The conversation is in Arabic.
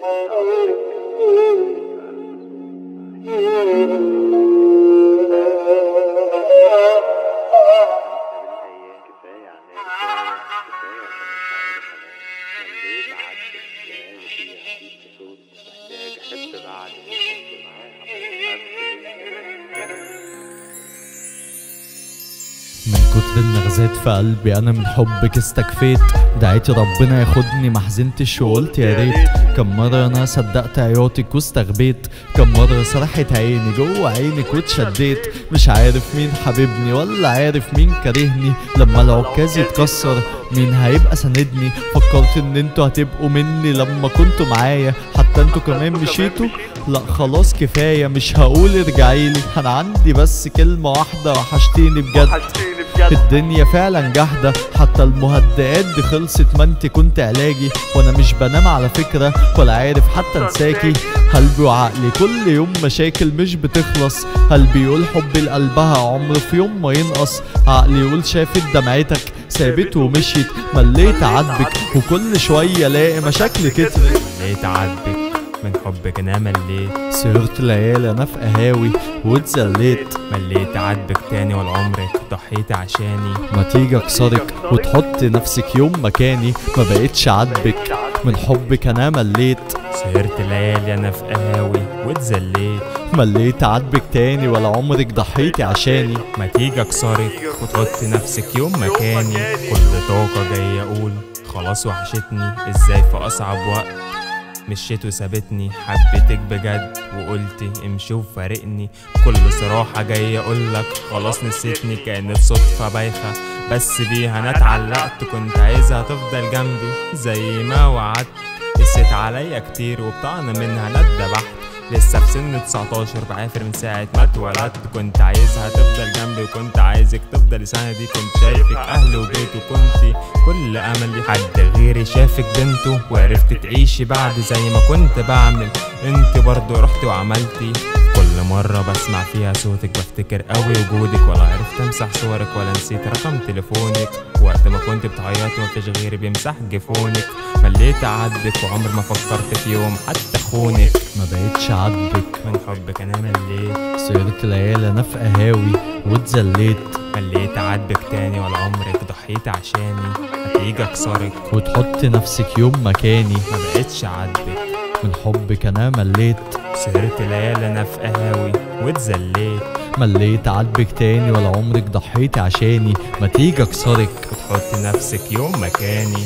من كتر النغزات في قلبي انا من حبك استكفيت، دعيت ربنا ياخدني ما حزنتش وقلت يا ريت. كم مرة انا صدقت عياطك واستغبيت، كم مرة سرحت عيني جوه عينك واتشديت. مش عارف مين حبيبني ولا عارف مين كارهني، لما العكاز يتكسر مين هيبقى سندني. فكرت ان انتوا هتبقوا مني لما كنتوا معايا، حتى انتوا كمان مشيتوا. لا خلاص كفاية مش هقول ارجعيلي، انا عندي بس كلمة واحدة وحشتيني بجد. الدنيا فعلا جحدة، حتى المهدئات دي خلصت، ما انت كنت علاجي. وانا مش بنام على فكرة ولا عارف حتى انساكي. قلبي وعقلي كل يوم مشاكل مش بتخلص، قلبي يقول حبي لقلبها عمر في يوم ما ينقص. عقلي يقول شافت دمعتك سابت ومشيت، مليت عاتبك وكل شوية الاقي مشاكل كترت. مليت عاتبك من حبك انا مليت، سهرت ليالي انا في قهاوي واتذليت. مليت عاتبك تاني ولا عمرك ضحيت عشاني. ما تيجي اكسرك وتحط نفسك يوم مكاني، ما بقتش عاتبك من حبك انا مليت. سهرت ليالي انا في قهاوي واتذليت. مليت عاتبك تاني ولا عمرك ضحيتي عشاني. ما تيجي اكسرك وتحط نفسك يوم مكاني. كل طاقة جاي اقول خلاص وحشتني، ازاي في اصعب وقت مشيت وسابتني. حبيتك بجد وقلتي امشي وفارقني، بكل صراحة جاي اقولك خلاص نسيتني. كانت صدفة بايخة بس بيها انا اتعلقت، كنت عايزها تفضل جنبي زي ما وعدت. قست عليا كتير وبطعنا منها انا اتدبحت، لسه في سن 19 بعافر من ساعة ما اتولدت. كنت عايزها تفضل جنبي وكنت عايزك تفضلي سندي، كنت شايفك اهل وبيت وكنتي كل املي. حد غيري شافك بنته وعرفت تعيشي بعد زي ما كنت بعمل، انت برضو رحتي وعملتي. كل مرة بسمع فيها صوتك بفتكر قوي وجودك، ولا عرفت امسح صورك ولا نسيت رقم تليفونك. وقت ما كنت بتعيطي مفيش غيري بيمسح جفونك. مليت عاتبك وعمر ما فكرت في يوم حتى خونك. ما بقتش عاتبك من حبك انا مليت. سهرت ليالي انا في قهاوي واتذليت. مليت عاتبك تاني ولا عمرك ضحيت عشاني. هتيجي اكسرك وتحط نفسك يوم مكاني. ما بقتش عاتبك من حبك انا مليت. سهرت ليالي انا في قهاوي واتذليت. مليت عاتبك تاني ولا عمرك ضحيتي عشاني. ما تيجي اكسرك وتحط نفسك يوم مكاني.